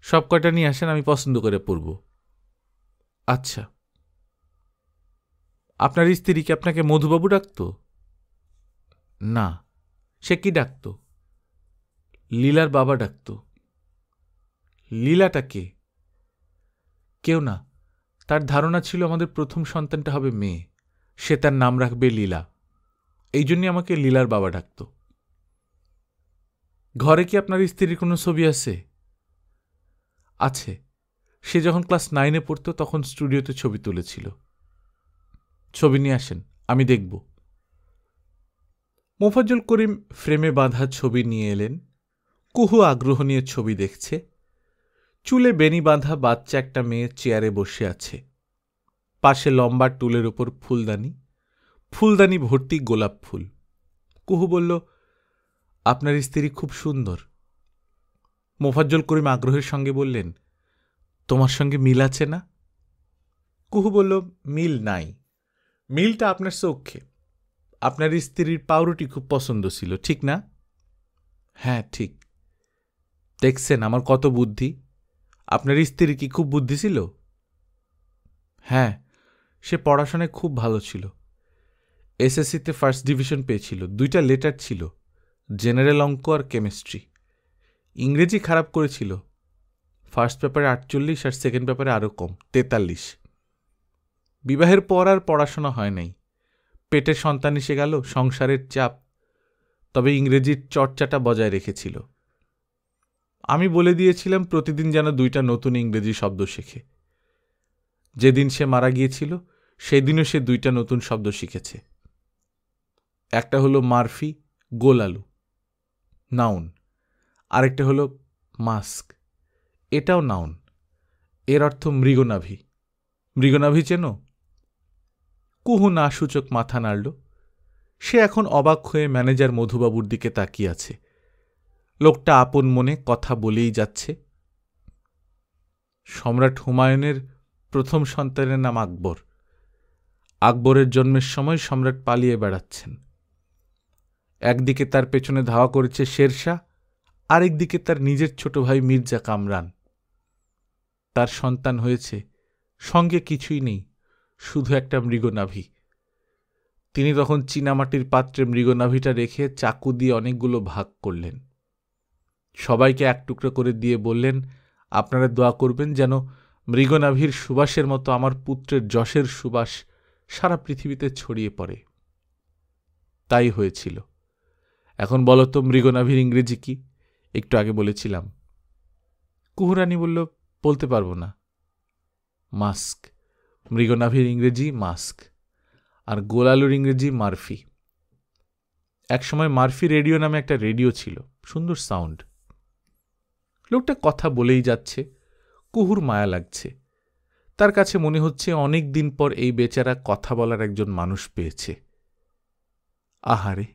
সব কয়টা নিয়ে আসেন, আমি পছন্দ করে পরব। আচ্ছা। আপনার স্ত্রী কি আপনাকে মধুবাবু ডাকত? না, সে কি ডাকত? লীলার বাবা ডাকত। লীলাটা কে? কেউ না। তার ধারণা ছিল আমাদের প্রথম সন্তানটা হবে মেয়ে, সে তার নাম রাখবে লীলা। এই জন্যই আমাকে লীলার বাবা ডাকত। ঘরে কি আপনার স্ত্রীর কোনো ছবি আছে? আছে। সে যখন ক্লাস 9-এ পড়ত তখন স্টুডিওতে ছবি তুলেছিল। ছবি নিয়ে আসেন, আমি দেখব। মোফাজ্জল করিম ফ্রেমে বাঁধা ছবি নিয়ে এলেন। কুহু আগ্রহ নিয়ে ছবি দেখছে। চুলে বেনি বাঁধা বাচ্চা একটা মেয়ে চেয়ারে বসে আছে। পাশে লম্বা টুলের ওপর ফুলদানি, ফুলদানি ভর্তি গোলাপ ফুল। কুহু বলল, আপনার স্ত্রী খুব সুন্দর। মোফাজ্জল করিম আগ্রহের সঙ্গে বললেন, তোমার সঙ্গে মিল আছে না? কুহু বলল, মিল নাই। মিলটা আপনার চোখে। আপনার স্ত্রীর পাউরুটি খুব পছন্দ ছিল, ঠিক না? হ্যাঁ, ঠিক। দেখছেন আমার কত বুদ্ধি। আপনার স্ত্রী কি খুব বুদ্ধি ছিল? হ্যাঁ, সে পড়াশোনায় খুব ভালো ছিল। এসএসসিতে ফার্স্ট ডিভিশন পেয়েছিল। 2টা লেটার ছিল, জেনারেল অঙ্ক আর কেমিস্ট্রি। ইংরেজি খারাপ করেছিল। ফার্স্ট পেপারে 48 আর সেকেন্ড পেপারে আরও কম, 43। বিবাহের পর আর পড়াশোনা হয় নাই। পেটে সন্তান এসে গেল, সংসারের চাপ। তবে ইংরেজির চর্চাটা বজায় রেখেছিল। আমি বলে দিয়েছিলাম প্রতিদিন যেন 2টা নতুন ইংরেজি শব্দ শেখে। যেদিন সে মারা গিয়েছিল সেদিনও সে 2টা নতুন শব্দ শিখেছে। একটা হলো মারফি, গোল আলু, নাউন। আরেকটা হলো মাস্ক, এটাও নাউন। এর অর্থ মৃগনাভি। মৃগনাভি চেনো? কুহু না সূচক মাথা নাড়ল। সে এখন অবাক হয়ে ম্যানেজার মধুবাবুর দিকে তাকিয়ে আছে। লোকটা আপন মনে কথা বলেই যাচ্ছে। সম্রাট হুমায়ুনের প্রথম সন্তানের নাম আকবর। আকবরের জন্মের সময় সম্রাট পালিয়ে বেড়াচ্ছেন। একদিকে তার পেছনে ধাওয়া করেছে শেরশাহ, আরেকদিকে তার নিজের ছোট ভাই মির্জা কামরান। তার সন্তান হয়েছে, সঙ্গে কিছুই নেই, শুধু একটা মৃগনাভি। তিনি তখন চীনামাটির পাত্রে মৃগনাভিটা রেখে চাকু দিয়ে অনেকগুলো ভাগ করলেন। সবাইকে এক টুকরো করে দিয়ে বললেন, আপনারা দোয়া করবেন যেন মৃগনাভির সুবাসের মতো আমার পুত্রের যশের সুবাস সারা পৃথিবীতে ছড়িয়ে পড়ে। তাই হয়েছিল। এখন বলো তো মৃগনাভির ইংরেজি কি? একটু আগে বলেছিলাম। কুহুরানী বলল, বলতে পারবো না। মাস্ক। মৃগনাভির ইংরেজি মাস্ক, আর গোলালুর ইংরেজি মারফি। একসময় মারফি রেডিও নামে একটা রেডিও ছিল, সুন্দর সাউন্ড। লোকটা কথা বলেই যাচ্ছে। কুহুর মায়া লাগছে। তার কাছে মনে হচ্ছে অনেক দিন পর এই বেচারা কথা বলার একজন মানুষ পেয়েছে। আহারে,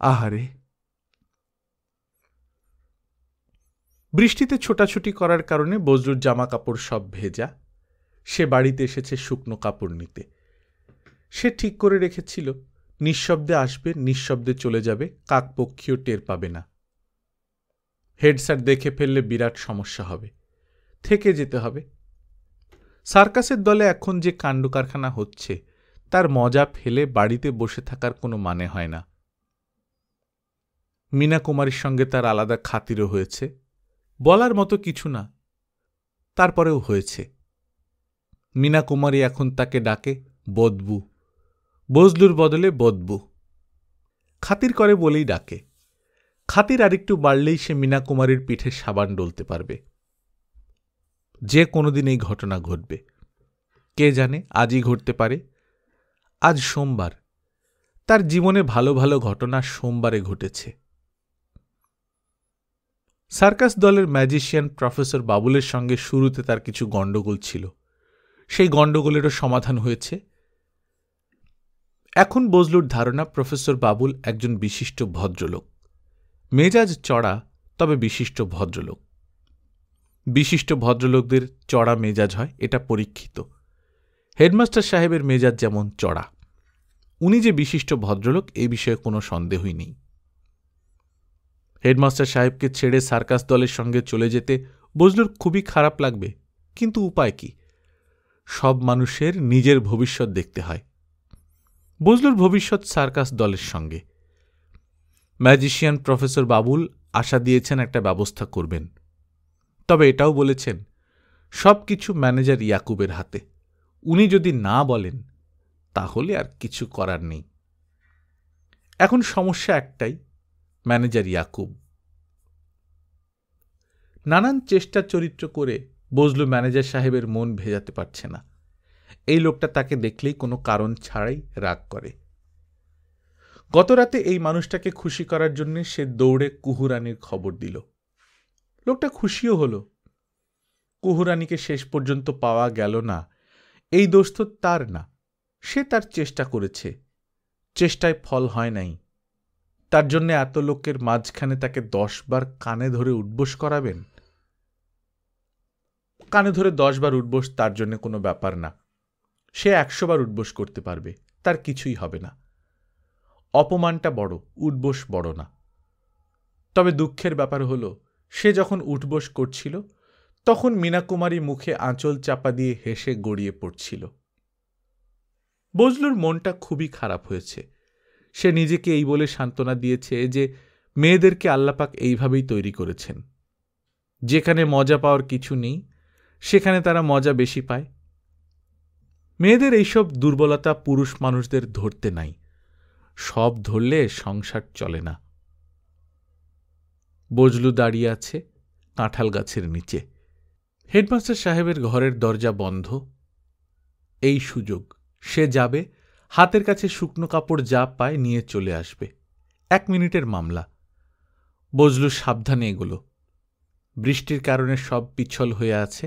আহারে। বৃষ্টিতে ছোটাছুটি করার কারণে বজলুর জামা কাপড় সব ভেজা। সে বাড়িতে এসেছে শুকনো কাপড় নিতে। সে ঠিক করে রেখেছিল নিঃশব্দে আসবে, নিঃশব্দে চলে যাবে, কাকপক্ষীও টের পাবে না। হেড স্যার দেখে ফেললে বিরাট সমস্যা হবে। থেকে যেতে হবে। সার্কাসের দলে এখন যে কাণ্ড কারখানা হচ্ছে তার মজা ফেলে বাড়িতে বসে থাকার কোনো মানে হয় না। মীনা কুমারীর সঙ্গে তার আলাদা খাতিরও হয়েছে, বলার মতো কিছু না, তারপরেও হয়েছে। মীনা কুমারী এখন তাকে ডাকে বদবু, বজলুর বদলে বদবু। খাতির করে বলেই ডাকে। খাতির আরেকটু বাড়লেই সে মীনা কুমারীর পিঠে সাবান ডলতে পারবে। যে কোনোদিন এই ঘটনা ঘটবে, কে জানে, আজই ঘটতে পারে। আজ সোমবার। তার জীবনে ভালো ভালো ঘটনা সোমবারে ঘটেছে। সার্কাস দলের ম্যাজিশিয়ান প্রফেসর বাবুলের সঙ্গে শুরুতে তার কিছু গণ্ডগোল ছিল। সেই গণ্ডগোলেরও সমাধান হয়েছে। এখন বজলুর ধারণা প্রফেসর বাবুল একজন বিশিষ্ট ভদ্রলোক। মেজাজ চড়া, তবে বিশিষ্ট ভদ্রলোক। বিশিষ্ট ভদ্রলোকদের চড়া মেজাজ হয়, এটা পরীক্ষিত। হেডমাস্টার সাহেবের মেজাজ যেমন চড়া। উনি যে বিশিষ্ট ভদ্রলোক এ বিষয়ে কোনো সন্দেহই নেই। হেডমাস্টার সাহেবকে ছেড়ে সার্কাস দলের সঙ্গে চলে যেতে বজলুর খুবই খারাপ লাগবে, কিন্তু উপায় কি? সব মানুষের নিজের ভবিষ্যৎ দেখতে হয়। বজলুর ভবিষ্যৎ সার্কাস দলের সঙ্গে। ম্যাজিশিয়ান প্রফেসর বাবুল আশা দিয়েছেন একটা ব্যবস্থা করবেন, তবে এটাও বলেছেন সব কিছু ম্যানেজার ইয়াকুবের হাতে। উনি যদি না বলেন তাহলে আর কিছু করার নেই। এখন সমস্যা একটাই, ম্যানেজার ইয়াকুব। নানান চেষ্টা চরিত্র করে বজলু ম্যানেজার সাহেবের মন ভেজাতে পারছে না। এই লোকটা তাকে দেখলেই কোনো কারণ ছাড়াই রাগ করে। গতরাতে এই মানুষটাকে খুশি করার জন্য সে দৌড়ে কুহুরানির খবর দিল। লোকটা খুশিও হলো। কুহুরানিকে শেষ পর্যন্ত পাওয়া গেল না, এই দোষ তো তার না। সে তার চেষ্টা করেছে, চেষ্টায় ফল হয় নাই। তার জন্য এত লোকের মাঝখানে তাকে 10 বার কানে ধরে উঠবোস করাবেন? কানে ধরে 10 বার উঠবোস তার জন্য কোনো ব্যাপার না। সে 100 বার উঠবোস করতে পারবে, তার কিছুই হবে না। অপমানটা বড়, উঠবোস বড় না। তবে দুঃখের ব্যাপার হলো, সে যখন উঠবোস করছিল তখন মীনাকুমারী মুখে আঁচল চাপা দিয়ে হেসে গড়িয়ে পড়ছিল। বজলুর মনটা খুবই খারাপ হয়েছে। সে নিজেকে এই বলে সান্ত্বনা দিয়েছে যে মেয়েদেরকে আল্লাপাক এইভাবেই তৈরি করেছেন। যেখানে মজা পাওয়ার কিছু নেই সেখানে তারা মজা বেশি পায়। মেয়েদের এইসব দুর্বলতা পুরুষ মানুষদের ধরতে নাই, সব ধরলে সংসার চলে না। বজলু দাঁড়িয়ে আছে কাঁঠাল গাছের নিচে। হেডমাস্টার সাহেবের ঘরের দরজা বন্ধ। এই সুযোগ, সে যাবে, হাতের কাছে শুকনো কাপড় যা পায় নিয়ে চলে আসবে। 1 মিনিটের মামলা। বজলু সাবধানে এগোলো। বৃষ্টির কারণে সব পিছল হয়ে আছে।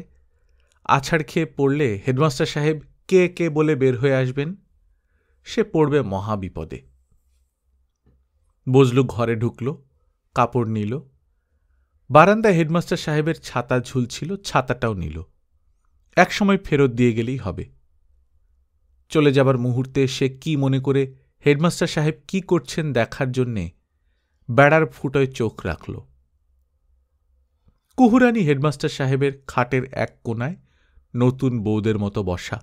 আছাড় খেয়ে পড়লে হেডমাস্টার সাহেব কে কে বলে বের হয়ে আসবেন। সে পড়বে মহাবিপদে। বজলু ঘরে ঢুকল, কাপড় নিল। বারান্দায় হেডমাস্টার সাহেবের ছাতা ঝুলছিল, ছাতাটাও নিল। একসময় ফেরত দিয়ে গেলেই হবে। চলে যাবার মুহূর্তে সে কি মনে করে হেডমাস্টার সাহেব কি করছেন দেখার জন্যে বেড়ার ফুটোয় চোখ রাখল। কুহুরানি হেডমাস্টার সাহেবের খাটের এক কোনায় নতুন বউদের মতো বসা।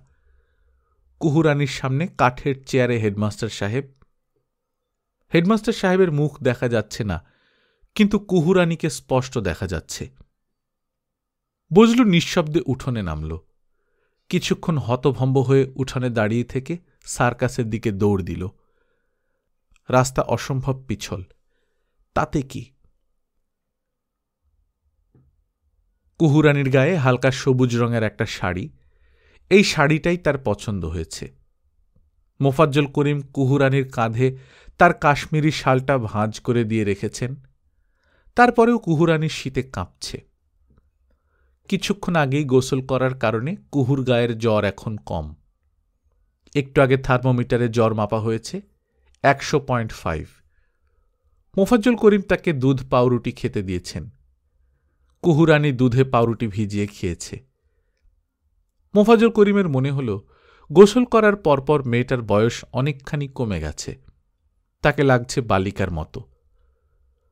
কুহুরানির সামনে কাঠের চেয়ারে হেডমাস্টার সাহেব। হেডমাস্টার সাহেবের মুখ দেখা যাচ্ছে না, কিন্তু কুহুরানিকে স্পষ্ট দেখা যাচ্ছে। বজলু নিঃশব্দে উঠোনে নামল। কিছুক্ষণ হতভম্ব হয়ে উঠোনে দাঁড়িয়ে থেকে সার্কাসের দিকে দৌড় দিল। রাস্তা অসম্ভব পিছল, তাতে কি? কুহুরানির গায়ে হালকা সবুজ রঙের একটা শাড়ি। এই শাড়িটাই তার পছন্দ হয়েছে। মোফাজ্জল করিম কুহুরানির কাঁধে তার কাশ্মীরি শালটা ভাঁজ করে দিয়ে রেখেছেন। তারপরেও কুহুরানির শীতে কাঁপছে। কিছুক্ষণ আগেই গোসল করার কারণে কুহুর গায়ের জ্বর এখন কম। একটু আগে থার্মোমিটারে জ্বর মাপা হয়েছে 100.5। মোফাজ্জল করিম তাকে দুধ পাউরুটি খেতে দিয়েছেন। কুহুরানি দুধে পাউরুটি ভিজিয়ে খেয়েছে। মোফাজ্জল করিমের মনে হল গোসল করার পরপর মেয়েটার বয়স অনেকখানি কমে গেছে। তাকে লাগছে বালিকার মতো।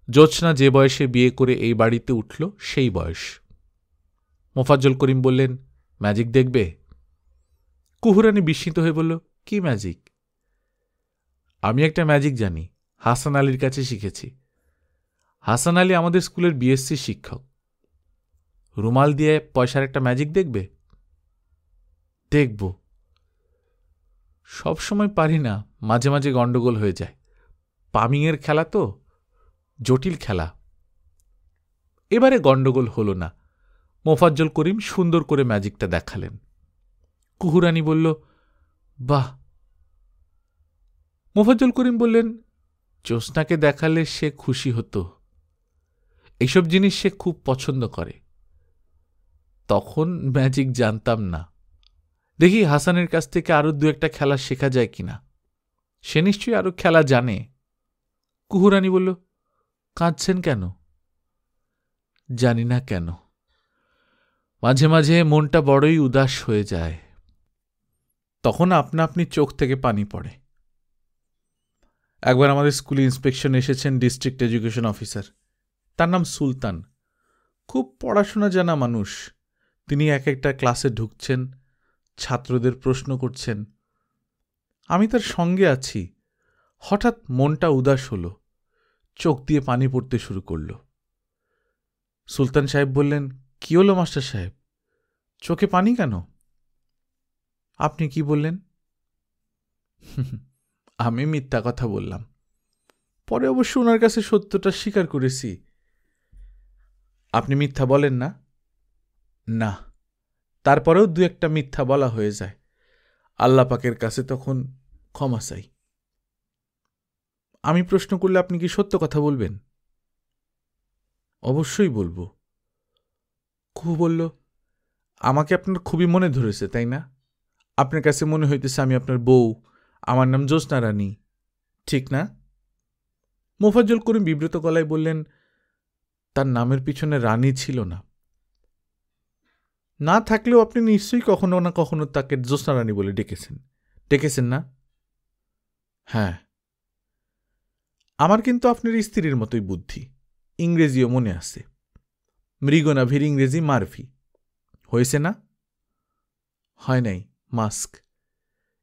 জোৎস্না যে বয়সে বিয়ে করে এই বাড়িতে উঠল সেই বয়স। মোফাজ্জল করিম বললেন, ম্যাজিক দেখবে? কুহুরানি বিস্মিত হয়ে বলল, কি ম্যাজিক? আমি একটা ম্যাজিক জানি, হাসান আলীর কাছে শিখেছি। হাসান আলী আমাদের স্কুলের বিএসসি শিক্ষক। রুমাল দিয়ে পয়সার একটা ম্যাজিক দেখবে? দেখব। সব সময় পারি না, মাঝে মাঝে গন্ডগোল হয়ে যায়। পামিংয়ের খেলা তো, জটিল খেলা। এবারে গন্ডগোল হল না। মোফাজ্জল করিম সুন্দর করে ম্যাজিকটা দেখালেন। কুহুরানি বলল, বাহ। মোফাজ্জল করিম বললেন, জ্যোৎস্নাকে দেখালে সে খুশি হতো। এইসব জিনিস সে খুব পছন্দ করে। তখন ম্যাজিক জানতাম না। দেখি হাসানের কাছ থেকে আরো 2-1টা খেলা শেখা যায় কিনা। সে নিশ্চয়ই আরো খেলা জানে। কুহুরানি বলল, কাঁদছেন কেন? জানি না কেন, মাঝে মাঝে মনটা বড়ই উদাস হয়ে যায়। তখন আপনা আপনি চোখ থেকে পানি পড়ে। একবার আমাদের স্কুলে ইন্সপেকশন এসেছেন ডিস্ট্রিক্ট এডুকেশন অফিসার। তার নাম সুলতান। খুব পড়াশোনা জানা মানুষ। তিনি এক একটা ক্লাসে ঢুকছেন, ছাত্রদের প্রশ্ন করছেন। আমি তার সঙ্গে আছি। হঠাৎ মনটা উদাস হল। চোখ দিয়ে পানি পড়তে শুরু করল। সুলতান সাহেব বললেন, কি হলো মাস্টার সাহেব, চোখে পানি কেন? আপনি কি বললেন? আমি মিথ্যা কথা বললাম। পরে অবশ্য ওনার কাছে সত্যটা স্বীকার করেছি। আপনি মিথ্যা বলেন না? না, তারপরেও দু একটা মিথ্যা বলা হয়ে যায়। আল্লাহ পাকের কাছে তখন ক্ষমা চাই। আমি প্রশ্ন করলে আপনি কি সত্য কথা বলবেন? অবশ্যই বলবো। কুহু বলল, আমাকে আপনার খুবই মনে ধরেছে, তাই না? আপনার কাছে মনে হইতেছে আমি আপনার বউ, আমার নাম জ্যোৎস্না রানী, ঠিক না? মোফাজ্জল করিম বিব্রত গলায় বললেন, তার নামের পিছনে রানী ছিল না। না থাকলেও আপনি নিশ্চয়ই কখনো না কখনো তাকে জ্যোৎস্না রানী বলে ডেকেছেন না? হ্যাঁ। আমার কিন্তু আপনার স্ত্রীর মতোই বুদ্ধি, ইংরেজিও মনে আছে। মৃগনাভির ইংরেজি মারফি, হয়েছে না? হয় নাই, মাস্ক,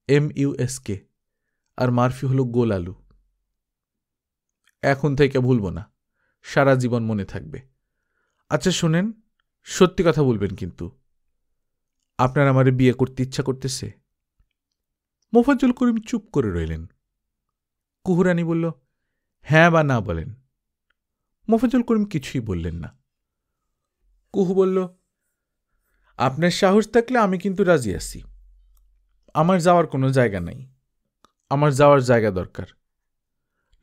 MUSK, আর মারফি হলো গোল আলু। এখন থেকে ভুলব না, সারা জীবন মনে থাকবে। আচ্ছা শোনেন, সত্যি কথা বলবেন কিন্তু, আপনার আমারে বিয়ে করতে ইচ্ছা করতেছে? মোফাজ্জল করিম চুপ করে রইলেন। কুহু রানী বলল, হ্যাঁ বা না বলেন। মোফাজ্জল করিম কিছুই বললেন না। কুহু বলল, আপনার সাহস থাকলে আমি কিন্তু রাজি আছি। আমার যাওয়ার কোনো জায়গা নাই, আমার যাওয়ার জায়গা দরকার।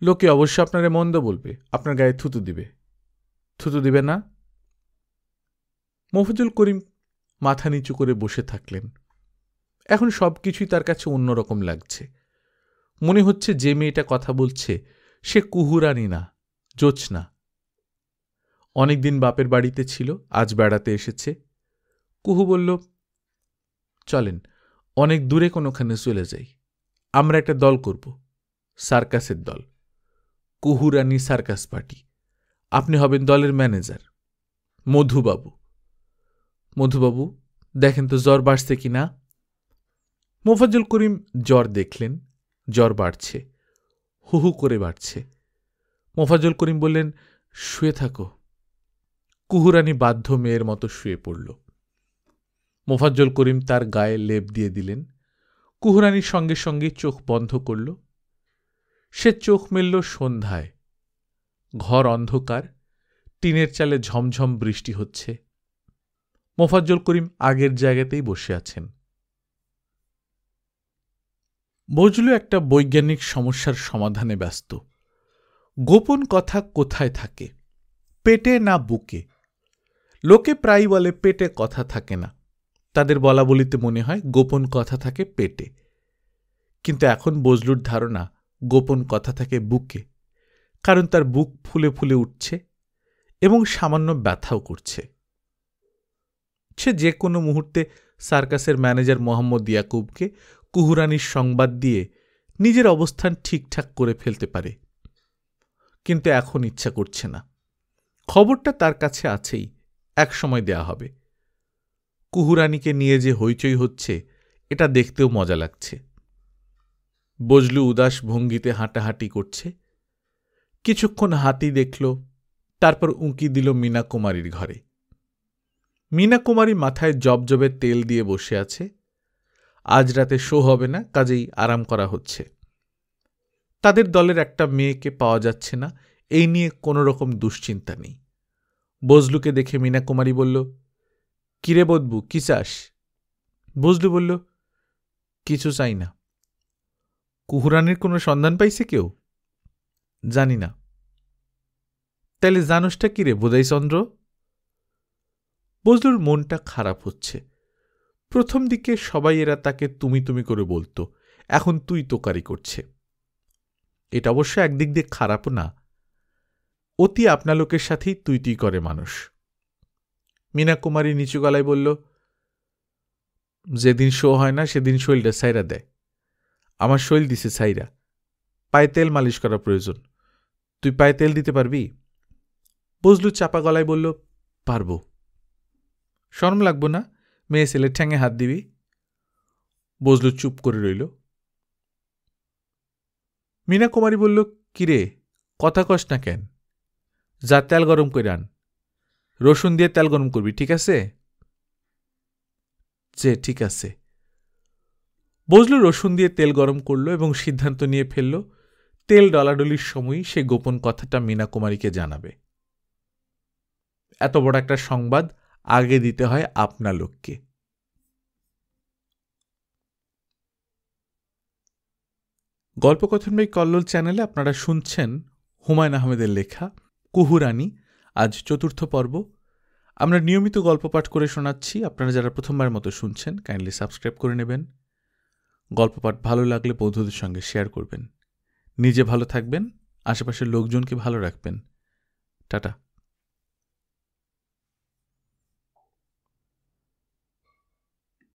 লোকে অবশ্য আপনারে মন্দ বলবে, আপনার গায়ে থুতু দিবে। থুতু দিবে না? মোফাজ্জল করিম মাথা নিচু করে বসে থাকলেন। এখন সব কিছুই তার কাছে অন্যরকম লাগছে। মনে হচ্ছে যে মেয়েটা কথা বলছে সে কুহু রানী না, জ্যোৎস্না। অনেকদিন বাপের বাড়িতে ছিল, আজ বেড়াতে এসেছে। কুহু বলল, চলেন অনেক দূরে কোনোখানে চলে যাই। আমরা একটা দল করব, সার্কাসের দল, কুহু রানী সার্কাস পার্টি। আপনি হবেন দলের ম্যানেজার। মধুবাবু, মধুবাবু দেখেন তো জ্বর বাড়ছে কি না। মোফাজ্জল করিম জ্বর দেখলেন, জ্বর বাড়ছে, হুহু করে বাড়ছে। মোফাজ্জল করিম বললেন, শুয়ে থাকো। কুহুরানী বাধ্য মেয়ের মতো শুয়ে পড়ল। মোফাজ্জল করিম তার গায়ে লেপ দিয়ে দিলেন। কুহুরানীর সঙ্গে সঙ্গে চোখ বন্ধ করল। সে চোখ মেলল সন্ধ্যায়। ঘর অন্ধকার, টিনের চালে ঝমঝম বৃষ্টি হচ্ছে। মোফাজ্জল করিম আগের জায়গাতেই বসে আছেন। বজলু একটা বৈজ্ঞানিক সমস্যার সমাধানে ব্যস্ত। গোপন কথা কোথায় থাকে, পেটে না বুকে? লোকে প্রায় বলে পেটে কথা থাকে না, তাদের বলা বলিতে মনে হয় গোপন কথা থাকে পেটে। কিন্তু এখন বজলুর ধারণা গোপন কথা থাকে বুকে, কারণ তার বুক ফুলে ফুলে উঠছে এবং সামান্য ব্যথাও করছে। সে যে কোনো মুহূর্তে সার্কাসের ম্যানেজার মোহাম্মদ ইয়াকুবকে কুহুরানির সংবাদ দিয়ে নিজের অবস্থান ঠিকঠাক করে ফেলতে পারে, কিন্তু এখন ইচ্ছা করছে না। খবরটা তার কাছে আছেই, এক সময় দেয়া হবে। কুহুরানিকে নিয়ে যে হইচই হচ্ছে এটা দেখতেও মজা লাগছে। বজলু উদাস ভঙ্গিতে হাঁটাহাঁটি করছে। কিছুক্ষণ হাতি দেখল, তারপর উঁকি দিল মীনা কুমারীর ঘরে। মীনা কুমারী মাথায় জবজবে তেল দিয়ে বসে আছে। আজ রাতে শো হবে না, কাজেই আরাম করা হচ্ছে। তাদের দলের একটা মেয়েকে পাওয়া যাচ্ছে না, এই নিয়ে কোনো রকম দুশ্চিন্তা নেই। বজলুকে দেখে মীনা কুমারী বলল, কিরে বদবু, কি চাস? বজলু বলল, কিছু চাই না। কুহুরানির কোনো সন্ধান পাইছে কেউ? জানি না। তাইলে জানোসটা কিরে বোধাইচন্দ্র? বজলুর মনটা খারাপ হচ্ছে। প্রথম দিকে সবাই এরা তাকে তুমি তুমি করে বলতো, এখন তুই তোকারি করছে। এটা অবশ্য একদিক দিয়ে খারাপও না, অতি আপনা লোকের সাথেই তুই তুই করে মানুষ। মীনা কুমারী নিচু গলায় বলল, যেদিন শো হয় না সেদিন শৈলটা সাইরা দেয়। আমার শৈল দিছে সাইরা, পায়ে তেল মালিশ করা প্রয়োজন। তুই পায়ে তেল দিতে পারবি? বজলু চাপা গলায় বলল, পারব। শরম লাগবো না? মেয়ে ছেলে ঠ্যাঙে হাত দিবি? বজলু চুপ করে রইল। মীনা কুমারী বলল, কিরে কথা কস না কেন? যা তেল গরম করে আন। রসুন দিয়ে তেল গরম করবি, ঠিক আছে? যে ঠিক আছে। বজলু রসুন দিয়ে তেল গরম করল এবং সিদ্ধান্ত নিয়ে ফেলল তেল ডলাডলির সময়ই সে গোপন কথাটা মীনা কুমারীকে জানাবে। এত বড় একটা সংবাদ আগে দিতে হয় আপনা লোককে। গল্পকথন বাই কল্লোল চ্যানেলে আপনারা শুনছেন হুমায়ুন আহমেদের লেখা কুহুরানী, আজ ৪র্থ পর্ব। আমরা নিয়মিত গল্প পাঠ করে শোনাচ্ছি। আপনারা যারা প্রথমবার মতো শুনছেন কাইন্ডলি সাবস্ক্রাইব করে নেবেন। গল্প পাঠ ভালো লাগলে বন্ধুদের সঙ্গে শেয়ার করবেন। নিজে ভালো থাকবেন, আশেপাশের লোকজনকে ভালো রাখবেন। টাটা।